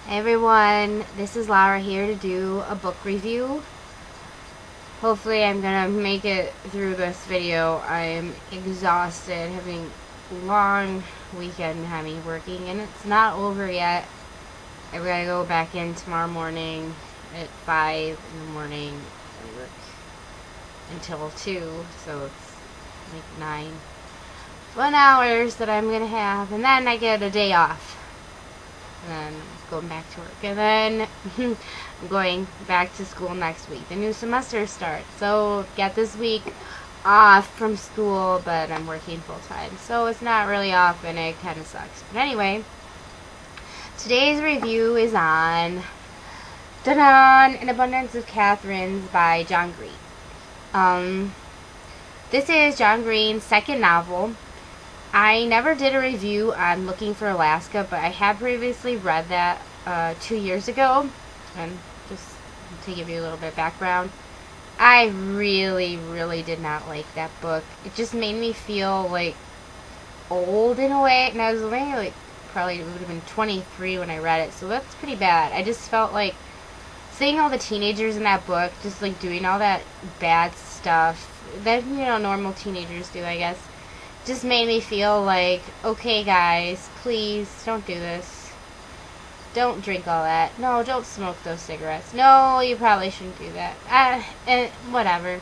Hey everyone, this is Laura here to do a book review. Hopefully I'm gonna make it through this video. I am exhausted, having a long weekend behind me working, and it's not over yet. I've gotta go back in tomorrow morning at 5 in the morning and work until 2, so it's like 9 fun hours that I'm gonna have, and then I get a day off. And then going back to work, and then I'm going back to school next week. The new semester starts, so get this week off from school, but I'm working full time, so it's not really off, and it kind of sucks. But anyway, today's review is on An Abundance of Katherines by John Green. This is John Green's second novel. I never did a review on Looking for Alaska, but I have previously read that 2 years ago. And just to give you a little bit of background, I really did not like that book. It just made me feel like old in a way, and I was only like probably would have been 23 when I read it, so that's pretty bad. I just felt like seeing all the teenagers in that book just like doing all that bad stuff that, you know, normal teenagers do, I guess, just made me feel like, okay guys, please don't do this. Don't drink all that. No, don't smoke those cigarettes. No, you probably shouldn't do that. And whatever.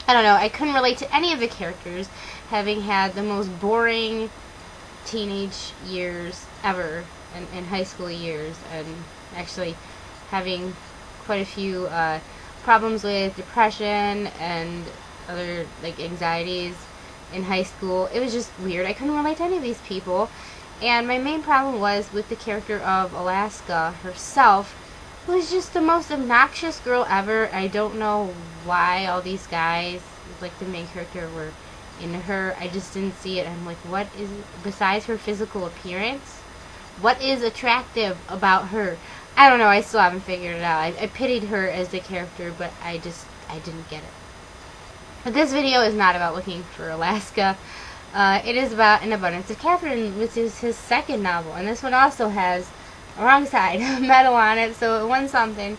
I don't know. I couldn't relate to any of the characters, having had the most boring teenage years ever, in high school years, and actually having quite a few problems with depression and other like anxieties in high school. It was just weird. I couldn't relate to any of these people. And my main problem was with the character of Alaska herself, who was just the most obnoxious girl ever. I don't know why all these guys, like the main character, were into her. I just didn't see it. I'm like, what is, besides her physical appearance, what is attractive about her? I don't know. I still haven't figured it out. I pitied her as the character, but I didn't get it. But this video is not about Looking for Alaska. It is about An Abundance of Katherines, which is his second novel. And this one also has a wrong side medal on it, so it won something.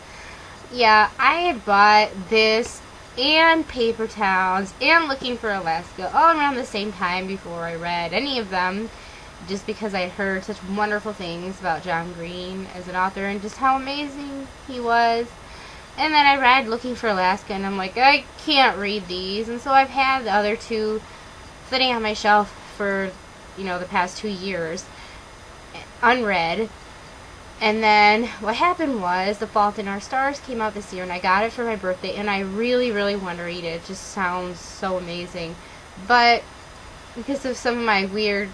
Yeah, I had bought this and Paper Towns and Looking for Alaska all around the same time before I read any of them, just because I heard such wonderful things about John Green as an author and just how amazing he was. And then I read Looking for Alaska, and I'm like, I can't read these. And so I've had the other two sitting on my shelf for, you know, the past 2 years, unread. And then what happened was The Fault in Our Stars came out this year, and I got it for my birthday, and I really want to read it. It just sounds so amazing. But because of some of my weird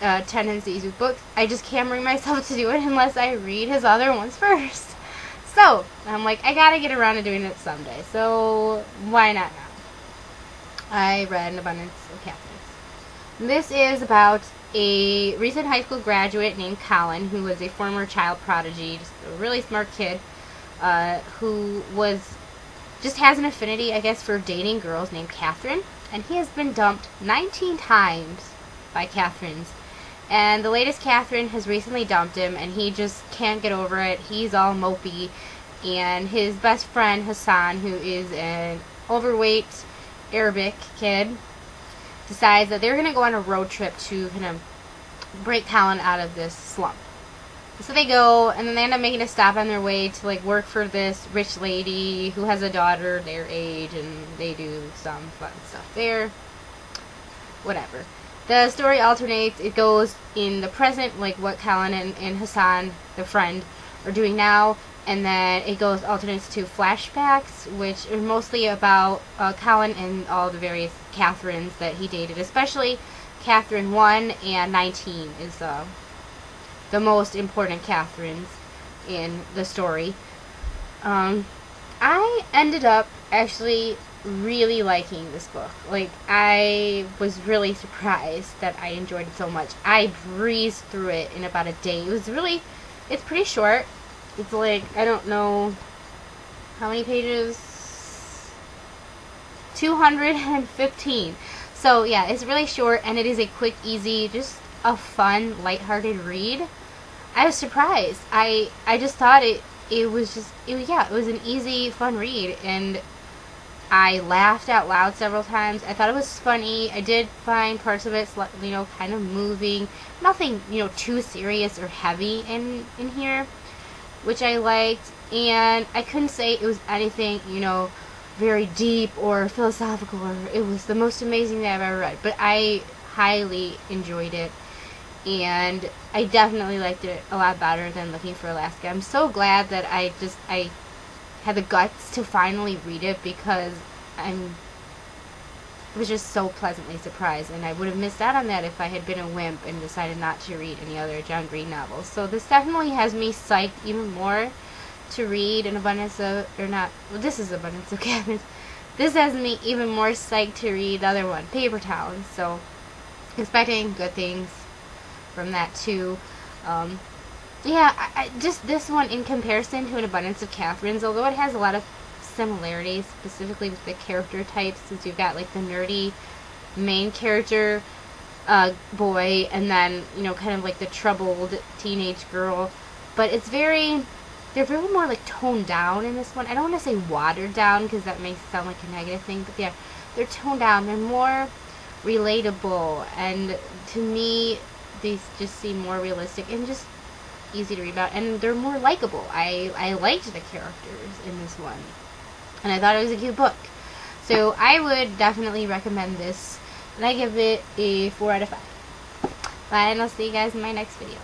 tendencies with books, I just can't bring myself to do it unless I read his other ones first. So, I'm like, I gotta get around to doing it someday, so why not now? I read An Abundance of Katherines. This is about a recent high school graduate named Colin, who was a former child prodigy, just a really smart kid, who just has an affinity, I guess, for dating girls named Katherine, and he has been dumped 19 times by Katherines. And the latest Katherine has recently dumped him, and he just can't get over it. He's all mopey. And his best friend, Hassan, who is an overweight Arabic kid, decides that they're going to go on a road trip to kind of break Colin out of this slump. So they go, and then they end up making a stop on their way to like work for this rich lady who has a daughter their age, and they do some fun stuff there. Whatever. The story alternates. It goes in the present, like what Colin and Hassan, the friend, are doing now, and then it alternates to flashbacks, which are mostly about Colin and all the various Katherines that he dated, especially Katherine 1 and 19 is the most important Katherines in the story. I ended up actually really liking this book. Like, I was really surprised that I enjoyed it so much. I breezed through it in about a day. It's pretty short. It's like, I don't know how many pages, 215. So yeah, it's really short, and it is a quick, easy, just a fun, lighthearted read. I was surprised. I just thought it was just yeah, it was an easy, fun read, and I laughed out loud several times. I thought it was funny. I did find parts of it, kind of moving. Nothing, too serious or heavy in here, which I liked. And I couldn't say it was anything, very deep or philosophical, or it was the most amazing that I've ever read. But I highly enjoyed it, and I definitely liked it a lot better than Looking for Alaska. I'm so glad that I had the guts to finally read it, because I was just so pleasantly surprised, and I would have missed out on that if I had been a wimp and decided not to read any other John Green novels. So this definitely has me psyched even more to read an Abundance of, or not, well, this is Abundance of Katherines. This has me even more psyched to read the other one, Paper Towns. So expecting good things from that too. Yeah, just this one in comparison to An Abundance of Katherines, although it has a lot of similarities, specifically with the character types, since you've got like the nerdy main character boy, and then kind of like the troubled teenage girl. But they're very more like toned down in this one. I don't want to say watered down, because that may sound like a negative thing, but yeah, they're toned down. They're more relatable, and to me, these just seem more realistic and just easy to read about, and they're more likable. I liked the characters in this one, and I thought it was a cute book. So I would definitely recommend this, and I give it a 4 out of 5. Bye, and I'll see you guys in my next video.